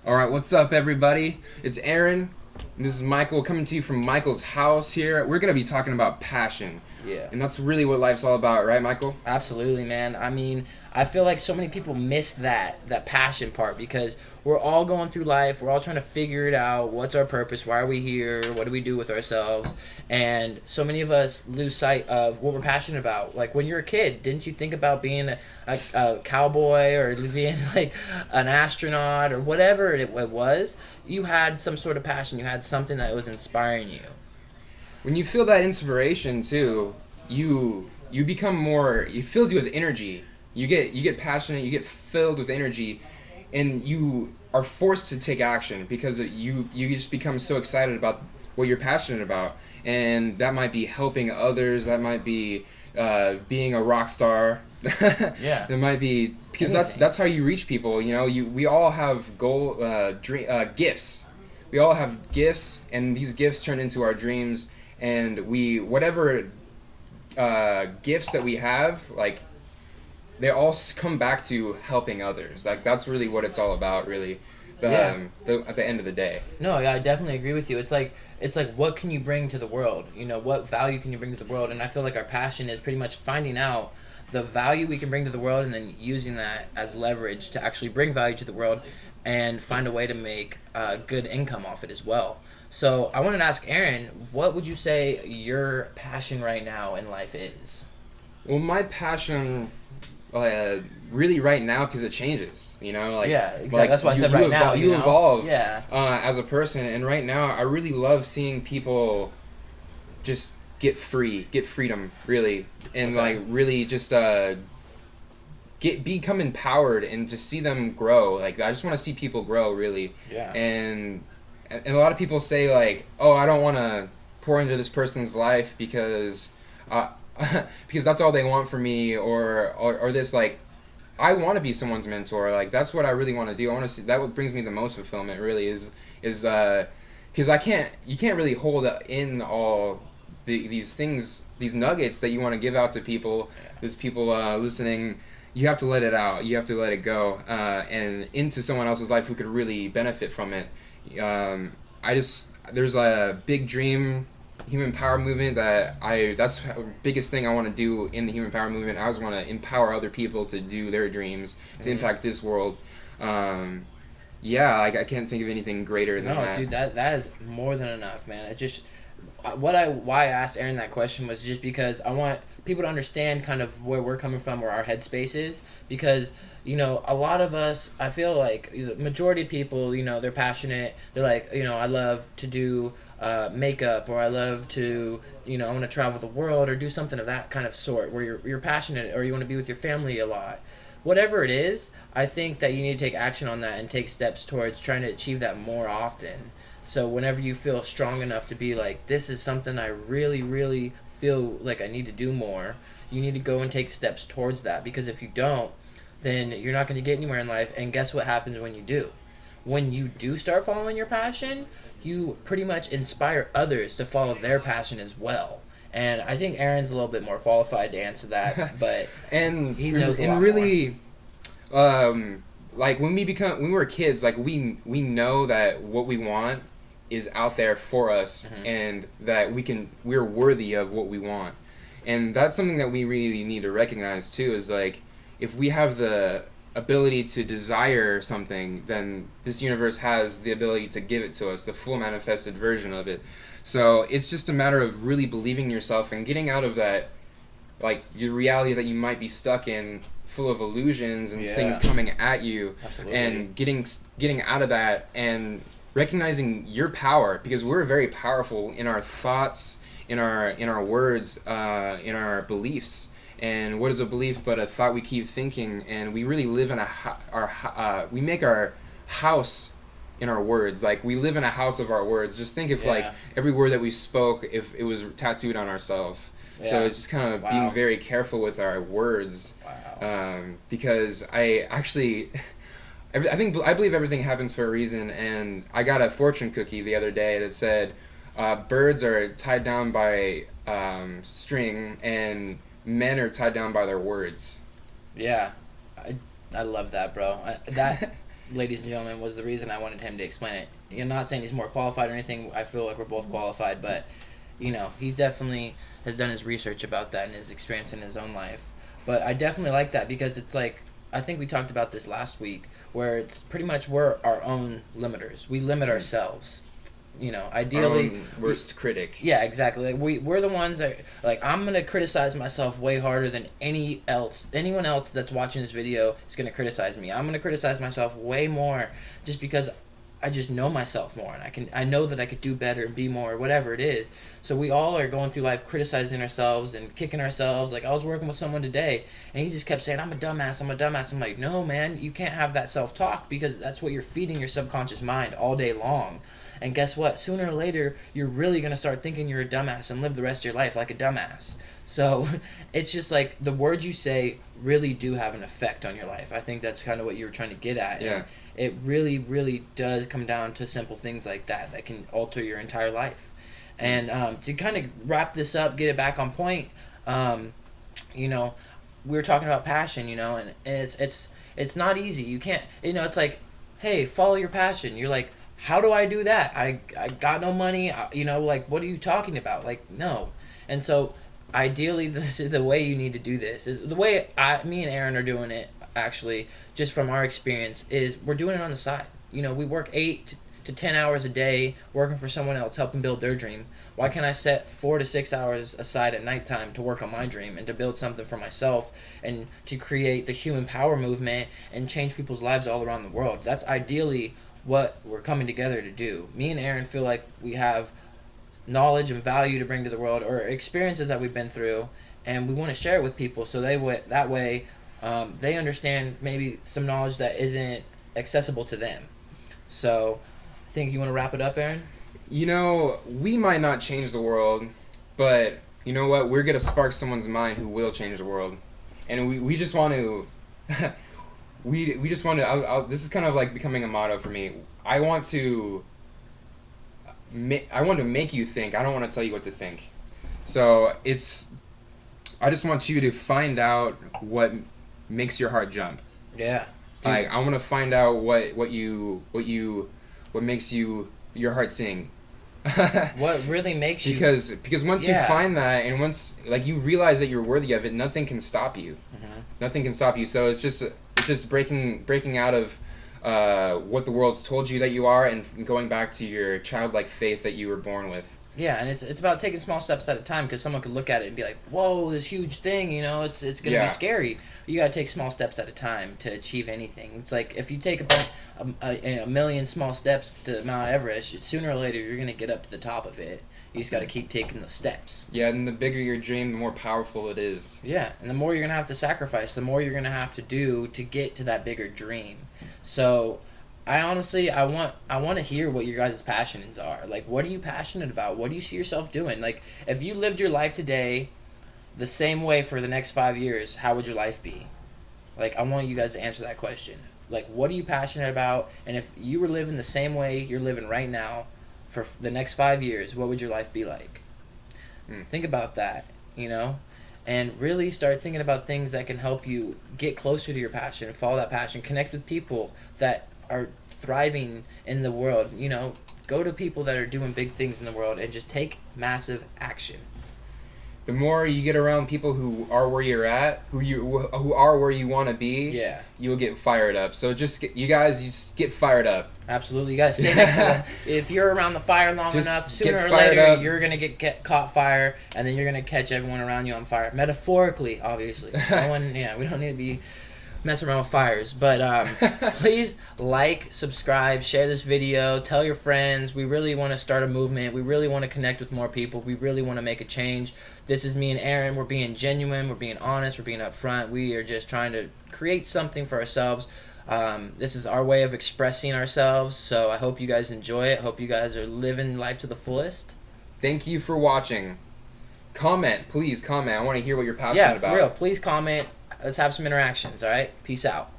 All right, what's up, everybody? It's Aaron. And this is Michael coming to you from Michael's house here. We're going to be talking about passion. Yeah. And that's really what life's all about, right, Michael? Absolutely, man. I mean, I feel like so many people miss that passion part because we're all going through life. We're all trying to figure it out. What's our purpose? Why are we here? What do we do with ourselves? And so many of us lose sight of what we're passionate about. Like when you're a kid, didn't you think about being a cowboy or being like an astronaut or whatever it was? You had some sort of passion. You had something that was inspiring you. When you feel that inspiration too, you become more. It fills you with energy. You get passionate. You get filled with energy, and you are forced to take action because you just become so excited about what you're passionate about, and that might be helping others. That might be being a rock star. Yeah. That might be because Anything. that's how you reach people. You know, we all have gifts. We all have gifts, and these gifts turn into our dreams. And we whatever gifts that we have, like they all come back to helping others. Like that's really what it's all about, really. Yeah. At the end of the day. No, yeah, I definitely agree with you. It's like what can you bring to the world? You know, what value can you bring to the world? And I feel like our passion is pretty much finding out the value we can bring to the world and then using that as leverage to actually bring value to the world and find a way to make good income off it as well. So I wanted to ask Aaron, what would you say your passion right now in life is? Well, my passion, really right now, because it changes. You know, like Yeah, exactly. like That's why I said right now. You You know? evolve Yeah. as a person, and right now I really love seeing people just get freedom, really, and Okay. like really just become empowered and just see them grow. Like I just want to see people grow, really. Yeah. And a lot of people say like, oh, I don't want to pour into this person's life because uh, because that's all they want from me, or this, like I want to be someone's mentor. Like that's what I really want to do. I want to see that. What brings me the most fulfillment really is because you can't really hold in all these things, these nuggets that you want to give out to people. There's people listening. You have to let it out. You have to let it go and into someone else's life who could really benefit from it. There's a big dream human power movement that's the biggest thing I want to do in the human power movement. I just want to empower other people to do their dreams, to impact this world. Yeah, like I can't think of anything greater than No, that. dude, that is more than enough, man. It just why I asked Aaron that question was just because I want people to understand kind of where we're coming from, where our headspace is, because a lot of us, I feel like the majority of people, they're passionate. They're like, I love to do makeup, or I love to, I want to travel the world, or do something of that kind of sort, where you're passionate, or you want to be with your family a lot. Whatever it is, I think that you need to take action on that and take steps towards trying to achieve that more often. So whenever you feel strong enough to be like, this is something I really, really feel like I need to do more, you need to go and take steps towards that. Because if you don't, then you're not going to get anywhere in life. And guess what happens when you do? When you do start following your passion, you pretty much inspire others to follow their passion as well. And I think Aaron's a little bit more qualified to answer that, but and he knows a and lot really, like when we were kids, like we know that what we want is out there for us, and that we're worthy of what we want, and that's something that we really need to recognize too. Is like if we have the ability to desire something, then this universe has the ability to give it to us, the full manifested version of it. So it's just a matter of really believing yourself and getting out of that, like your reality that you might be stuck in, full of illusions and things coming at you. Absolutely. And getting out of that and recognizing your power, because we're very powerful in our thoughts, in our words, in our beliefs. And what is a belief but a thought we keep thinking? And we really live in we make our house in our words. Like we live in a house of our words. Just think if like every word that we spoke, if it was tattooed on ourselves. So it's just kind of being very careful with our words. Wow. Because I believe everything happens for a reason. And I got a fortune cookie the other day that said birds are tied down by string, and men are tied down by their words. Yeah, I love that, bro. That ladies and gentlemen, was the reason I wanted him to explain it. You're not saying he's more qualified or anything. I feel like we're both qualified, but he's definitely has done his research about that and his experience in his own life. But I definitely like that because it's like, I think we talked about this last week, where it's pretty much we're our own limiters. We limit ourselves. Ideally, our own worst critic. Yeah, exactly. Like we're the ones that, like, I'm gonna criticize myself way harder than anyone else that's watching this video is gonna criticize me. I'm gonna criticize myself way more just because I just know myself more, and I know that I could do better and be more, whatever it is. So we all are going through life criticizing ourselves and kicking ourselves. Like, I was working with someone today, and he just kept saying, I'm a dumbass, I'm a dumbass. I'm like, no, man, you can't have that self-talk, because that's what you're feeding your subconscious mind all day long. And guess what? Sooner or later, you're really going to start thinking you're a dumbass and live the rest of your life like a dumbass. So it's just like the words you say really do have an effect on your life. I think that's kind of what you were trying to get at. Yeah. And it really, really does come down to simple things like that can alter your entire life. And to kind of wrap this up, get it back on point, we were talking about passion, and it's not easy. You can't, it's like, hey, follow your passion. You're like, how do I do that? I got no money. Like, what are you talking about? Like, no. And so, ideally, this is the way you need to do this. Is the way me and Aaron are doing it, actually, just from our experience, is we're doing it on the side. We work 8 to 10 hours a day working for someone else, helping build their dream. Why can't I set 4 to 6 hours aside at nighttime to work on my dream and to build something for myself and to create the human power movement and change people's lives all around the world? That's ideally what we're coming together to do. Me and Aaron feel like we have knowledge and value to bring to the world, or experiences that we've been through, and we want to share it with people so that way they understand maybe some knowledge that isn't accessible to them. So I think you want to wrap it up, Aaron? We might not change the world, but you know what? We're going to spark someone's mind who will change the world. And we just want to... We just want to. This is kind of like becoming a motto for me. I want to make you think. I don't want to tell you what to think. So I just want you to find out what makes your heart jump. Yeah. Like, I want to find out what makes your heart sing. What really makes you? Because once you find that, and once you realize that you're worthy of it, nothing can stop you. Mm-hmm. Nothing can stop you. So it's just breaking out of what the world's told you that you are, and going back to your childlike faith that you were born with. Yeah, and it's about taking small steps at a time, because someone could look at it and be like, whoa, this huge thing, it's going to be scary. You got to take small steps at a time to achieve anything. It's like, if you take a million small steps to Mount Everest, sooner or later you're going to get up to the top of it. You just got to keep taking the steps. Yeah, and the bigger your dream, the more powerful it is. Yeah, and the more you're going to have to sacrifice, the more you're going to have to do to get to that bigger dream. So I honestly, I want to hear what your guys' passions are. Like, what are you passionate about? What do you see yourself doing? Like, if you lived your life today the same way for the next 5 years, how would your life be? Like, I want you guys to answer that question. Like, what are you passionate about? And if you were living the same way you're living right now for the next 5 years, what would your life be like? Think about that, and really start thinking about things that can help you get closer to your passion, follow that passion, connect with people that are thriving in the world. Go to people that are doing big things in the world and just take massive action. The more you get around people who are where you're at, who are where you want to be, you'll get fired up. So just get fired up. Absolutely, you gotta stay next to them. If you're around the fire long enough, sooner or later you're gonna get caught fire, and then you're gonna catch everyone around you on fire. Metaphorically, obviously. We don't need to be messing around with fires, but please subscribe, share this video, tell your friends. We really want to start a movement. We really want to connect with more people. We really want to make a change. This is me and Aaron. We're being genuine, we're being honest, we're being upfront. We are just trying to create something for ourselves. This is our way of expressing ourselves, so I hope you guys enjoy it. I hope you guys are living life to the fullest. Thank you for watching. Please comment. I want to hear what you're passionate about. Yeah, for real. Please comment. Let's have some interactions, all right? Peace out.